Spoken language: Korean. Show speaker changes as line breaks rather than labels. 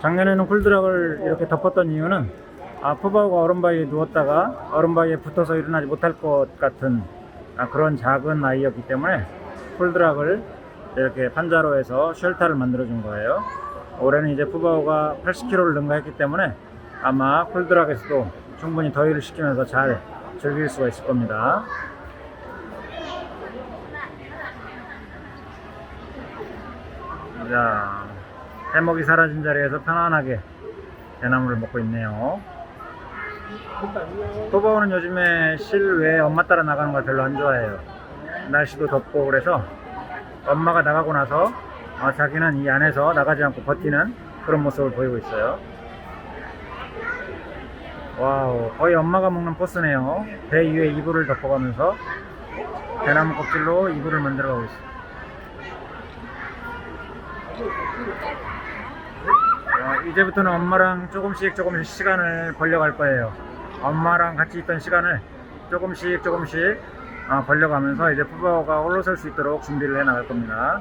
작년에는 쿨드락을 이렇게 덮었던 이유는 푸바오가 얼음바위에 누웠다가 얼음바위에 붙어서 일어나지 못할 것 같은 그런 작은 아이였기 때문에 쿨드락을 이렇게 판자로해서 쉘터를 만들어 준 거예요. 올해는 이제 푸바오가 80kg를 능가했기 때문에 아마 쿨드락에서도 충분히 더위를 식히면서 잘 즐길 수가 있을 겁니다. 자, 해먹이 사라진 자리에서 편안하게 대나무를 먹고 있네요. 푸바오는 요즘에 실외에 엄마 따라 나가는 걸 별로 안 좋아해요. 날씨도 덥고 그래서 엄마가 나가고 나서 자기는 이 안에서 나가지 않고 버티는 그런 모습을 보이고 있어요. 와우, 거의 엄마가 먹는 포스네요. 배 위에 이불을 덮어가면서 대나무 껍질로 이불을 만들어가고 있어요. 이제부터는 엄마랑 조금씩 시간을 벌려갈 거예요. 엄마랑 같이 있던 시간을 조금씩 벌려가면서 이제 푸바오가 홀로 설 수 있도록 준비를 해 나갈 겁니다.